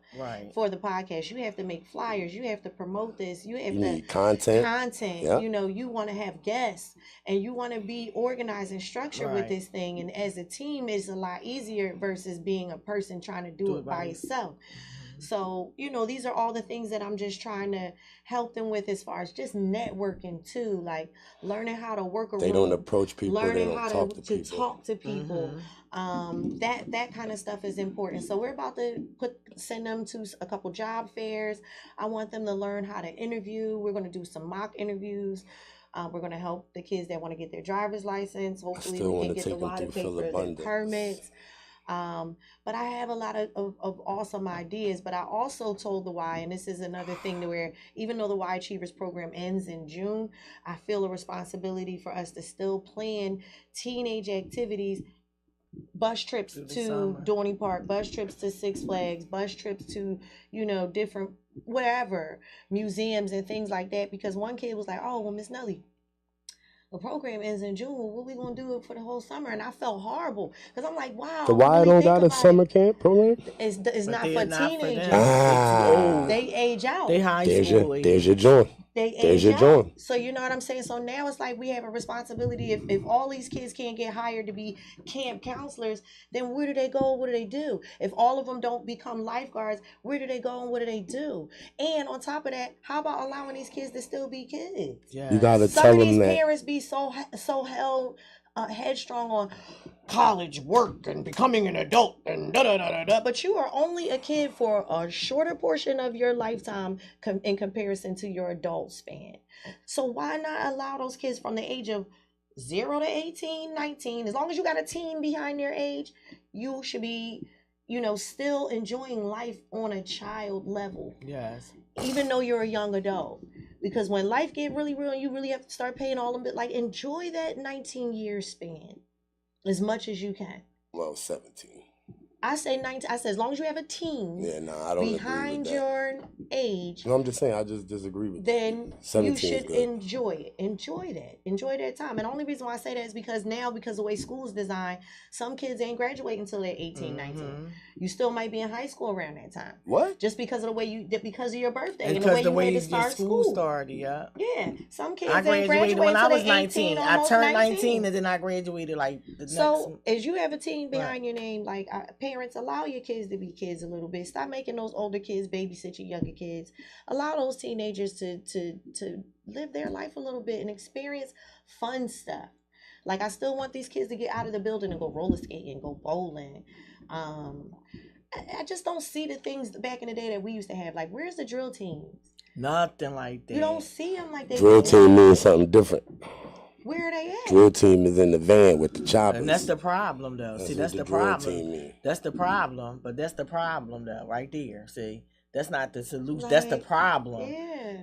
for the podcast. You have to make flyers. You have to promote this. You need content. Yep. You want to have guests and you want to be organized and structured with this thing. And as a team, it's a lot easier versus being a person trying to do it by yourself. So, these are all the things that I'm just trying to help them with as far as just networking too, like learning how to work around. They don't approach people. Learning they don't how talk to talk to people. That kind of stuff is important. So we're about to send them to a couple job fairs. I want them to learn how to interview. We're going to do some mock interviews. We're going to help the kids that want to get their driver's license. Hopefully we can get the water paid for their permits. But I have a lot of awesome ideas. But I also told the Y, and this is another thing to where even though the Y Achievers program ends in June, I feel a responsibility for us to still plan teenage activities. Bus trips to Dorney Park, bus trips to Six Flags, bus trips to, different whatever, museums and things like that. Because one kid was like, oh, well, Miss Nelly, the program ends in June. What we gonna do for the whole summer? And I felt horrible because I'm like, wow. So why don't got a summer camp program? It's not for teenagers. They age out. They high school. There's your joint. They age out. So you know what I'm saying? So now it's like we have a responsibility. If all these kids can't get hired to be camp counselors, then where do they go? What do they do? If all of them don't become lifeguards, where do they go and what do they do? And on top of that, how about allowing these kids to still be kids? Yeah. You gotta tell them that. Some of these parents be so held headstrong on college, work, and becoming an adult, and da-da-da-da-da. But you are only a kid for a shorter portion of your lifetime in comparison to your adult span. So why not allow those kids from the age of 0 to 18, 19, as long as you got a teen behind their age, you should be, still enjoying life on a child level. Yes. Even though you're a young adult. Because when life get really real, you really have to start paying all of it. Like, enjoy that 19-year span as much as you can. Well, 17. I say 19. I say as long as you have a teen. Yeah, no, I don't behind agree with your age. No, I'm just saying. I just disagree with then you should enjoy it. Enjoy that. Enjoy that time. And the only reason why I say that is because now, because of the way school is designed, some kids ain't graduating until they're 18, 19. You still might be in high school around that time. What? Just because of the way because of your birthday and the way you had to start school started. Yeah. Yeah. Some kids I graduated when I was 19. I turned 19 and then I graduated So as you have a teen behind your name, like parents, allow your kids to be kids a little bit. Stop making those older kids babysit your younger kids. Allow those teenagers to live their life a little bit and experience fun stuff. Like, I still want these kids to get out of the building and go roller skating, go bowling. I just don't see the things back in the day that we used to have. Like, where's the drill teams? Nothing like that. You don't see them like that. Drill team means something different. Where are they at? Drill team is in the van with the choppers. And that's the problem, though. See, that's the problem. That's the problem. But that's the problem, though, right there. See, that's not the solution. That's the problem. Yeah.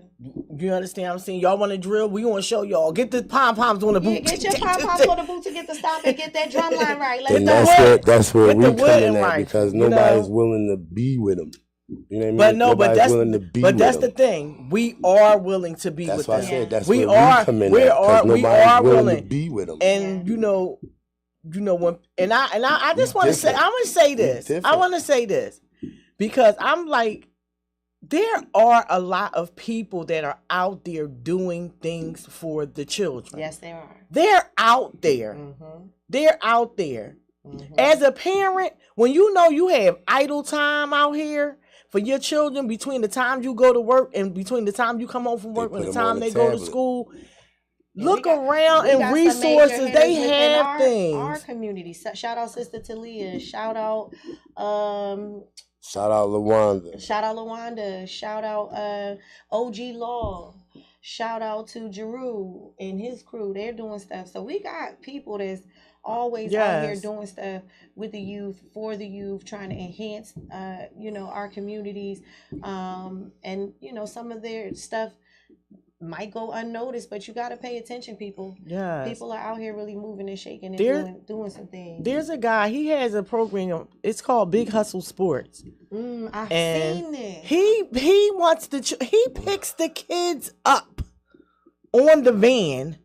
You understand what I'm saying? Y'all want to drill? We want to show y'all. Get the pom-poms on the boot. Yeah, get your pom-poms on the boot to get the stop and get that drum line right. And that's where we come in at because nobody's willing to be with them. You know what I mean? But no, but that's the thing. We are willing to be with them. That's why I said that's where we come in at. We are willing to be with them. And you know when and I just want to say I want to say this. I want to say this because I'm like, there are a lot of people that are out there doing things for the children. Yes, they are. They're out there. Mm-hmm. They're out there. Mm-hmm. As a parent, when you know you have idle time out here for your children between the time you go to work and between the time you come home from work and the time they go to school, look around and resources. They have things. Our community. Shout out Sister Talia. Shout out LaWanda. Shout out LaWanda. Shout out OG Law. Shout out to Jeru and his crew. They're doing stuff. So we got people that's always out here doing stuff with the youth, for the youth, trying to enhance our communities. And some of their stuff might go unnoticed, but you got to pay attention, people. Yeah, people are out here really moving and shaking and doing some things. There's a guy, he has a program, it's called Big Hustle Sports. I've seen it. He wants he picks the kids up on the van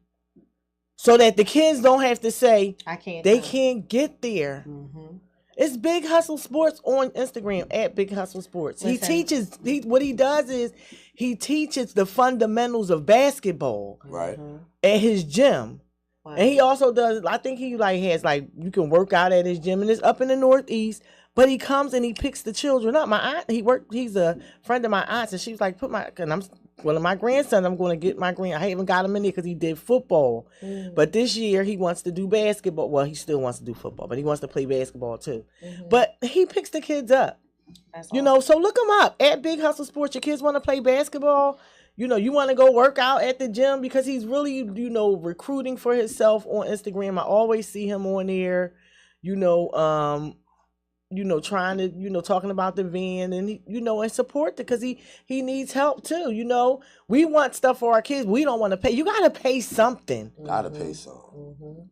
so that the kids don't have to say they can't get there. Mm-hmm. It's Big Hustle Sports on Instagram at Big Hustle Sports. What he does is he teaches the fundamentals of basketball at his gym. Wow. And he also does, I think he has you can work out at his gym, and it's up in the Northeast, but he comes and he picks the children up. My aunt, he's a friend of my aunt's, and she was like, my grandson, I'm going to get I haven't got him in there because he did football. But this year he wants to do basketball. Well, he still wants to do football, but he wants to play basketball too. Mm-hmm. But he picks the kids up. That's awesome. So look him up at Big Hustle Sports. Your kids want to play basketball. You want to go work out at the gym because he's really, recruiting for himself on Instagram. I always see him on there, trying to, talking about the van and, and support it because he needs help too. We want stuff for our kids. We don't want to pay. You got to pay something. Gotta pay something.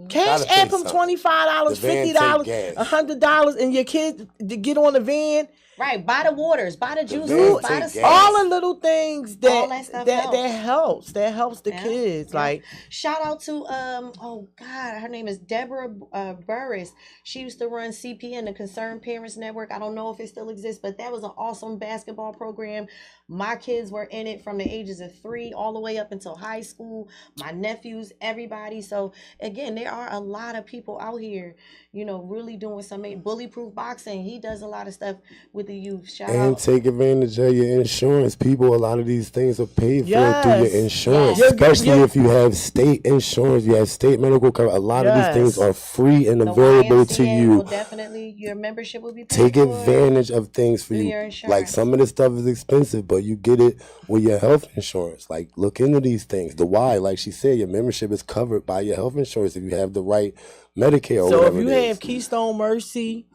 Cash app him $25, $50, $100, and your kids to get on the van. Right, buy the waters, buy the juices, buy the snacks. All the little things All that stuff helps. That helps the kids. Like, shout out to oh God, her name is Deborah Burris. She used to run CPN, the Concerned Parents Network. I don't know if it still exists, but that was an awesome basketball program. My kids were in it from the ages of 3 all the way up until high school. My nephews, everybody. So again, there are a lot of people out here, really doing some bully-proof boxing. He does a lot of stuff with the youth. Shout out. Take advantage of your insurance. People, a lot of these things are paid for through your insurance, especially if you have state insurance, you have state medical coverage. A lot of these things are free and available to you. Definitely, your membership will be paid Take advantage of things for you. Like, some of this stuff is expensive, but you get it with your health insurance. Like, look into these things. The why, like she said, your membership is covered by your health insurance if you have the right Medicare or so whatever. So if you have Keystone Mercy,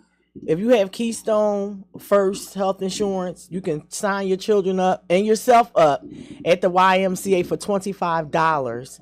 if you have Keystone First Health Insurance, you can sign your children up and yourself up at the YMCA for $25.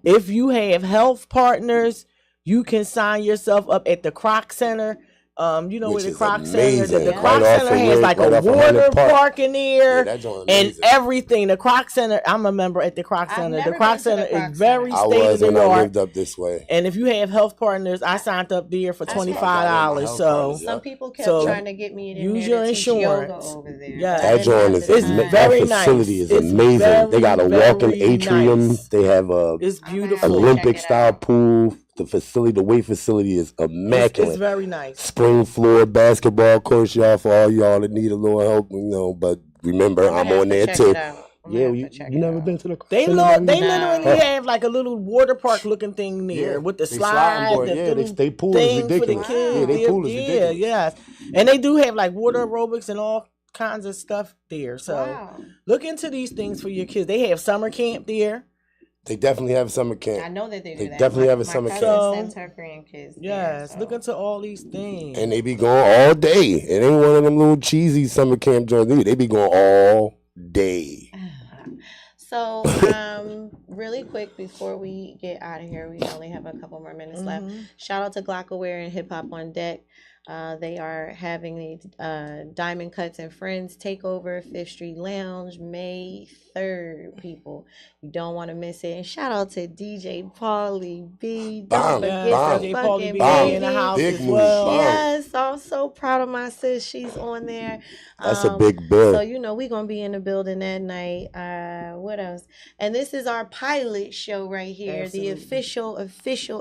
If you have Health Partners, you can sign yourself up at the Croc Center. Where the Croc Center, the Croc Center has like a water park in there and everything. The Croc Center, I'm a member at the Croc Center. The Croc Center is very state of the art. I lived up this way. And if you have Health Partners, I signed up there for $25. So some people kept trying to get me in use there your to insurance. Yoga over there. Yeah, that joint is very that facility nice. is amazing. They got a walking very atrium. Nice. They have it's beautiful Olympic style pool. The facility, the weight facility is immaculate. It's very nice. Spring floor, basketball coach, y'all, for all y'all that need a little help, But remember, I'm on there too. Yeah, you never been to the? They literally have like a little water park looking thing there with the slide. They pool is ridiculous. Yeah, they pool is ridiculous. Yes, and they do have like water aerobics and all kinds of stuff there. So look into these things for your kids. They have summer camp there. They definitely have summer camp. I know that they do. That. Definitely have a summer camp. Sends her grandkids. Yes, look into all these things. And they be going all day. It ain't one of them little cheesy summer camp joints. They be going all day. So, really quick before we get out of here, we only have a couple more minutes left. Shout out to Glockaware and Hip Hop on Deck. They are having the Diamond Cuts and Friends Takeover, 5th Street Lounge, May 3rd, people. You don't want to miss it. And shout out to DJ Paulie B. Don't forget the fucking baby in the house as well. Yes, I'm so proud of my sis. She's on there. That's a big bill. So, we're going to be in the building that night. What else? And this is our pilot show right here. Absolutely. The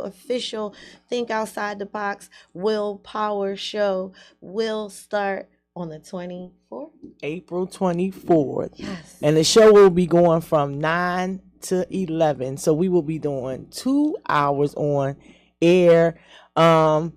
official Think Outside the Box Willpower show will start on the 24th. April 24th. Yes. And the show will be going from 9 to 11. So we will be doing 2 hours on air. I'm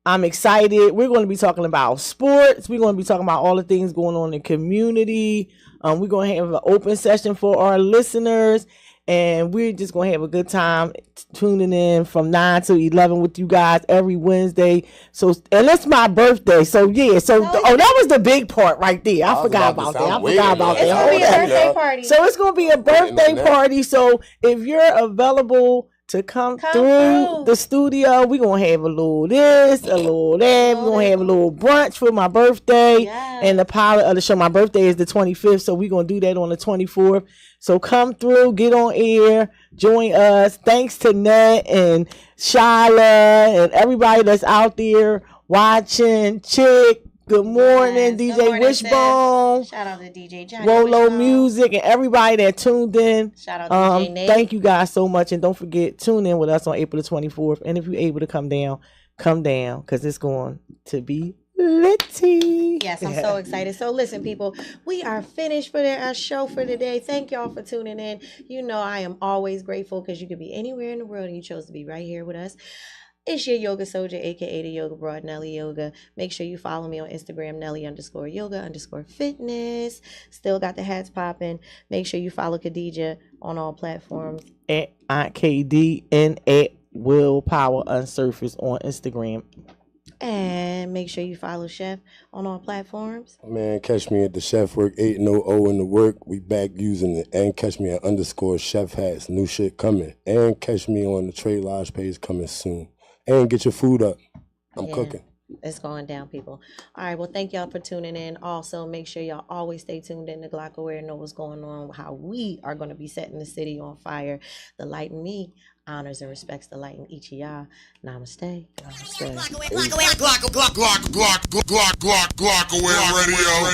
excited. We're going to be talking about sports. We're going to be talking about all the things going on in the community. We're going to have an open session for our listeners. And we're just going to have a good time tuning in from 9 to 11 with you guys every Wednesday. So, and it's my birthday. So, yeah. So, that was the big part right there. I forgot about that. It's going to be a birthday party. So, it's going to be a birthday party. So, if you're available to come through the studio, we're going to have a little this, a little that. We're going to have a little brunch for my birthday. And the pilot of the show, my birthday is the 25th. So, we're going to do that on the 24th. So come through, get on air, join us. Thanks to Ned and Shyla and everybody that's out there watching. Chick, good morning, DJ good morning, Wishbone. Shout out to DJ Johnny Rolo Wishbone. Music and everybody that tuned in. Shout out to DJ Nate. Thank you guys so much. And don't forget, tune in with us on April the 24th. And if you're able to come down, because it's going to be litty. Yes, I'm so excited. So listen, people, we are finished for our show for today. Thank y'all for tuning in. I am always grateful because you could be anywhere in the world and you chose to be right here with us. It's your yoga soldier, aka the yoga broad, Nelly Yoga. Make sure you follow me on Instagram, Nelly_yoga_fitness. Still got the hats popping. Make sure you follow Khadija on all platforms. At KD and at Willpower Unsurfaced on Instagram. And make sure you follow Chef on all platforms. Man, catch me at the Chef Work 800 in the work. We back using it. And catch me at _Chef Hats. New shit coming. And catch me on the Trade Lodge page coming soon. And get your food up. I'm cooking. It's going down, people. All right, well, thank y'all for tuning in. Also, make sure y'all always stay tuned in to Glock Aware, know what's going on, how we are going to be setting the city on fire. The light in me honors and respects the light in each of y'all. Namaste. Namaste. Glock Aware Radio.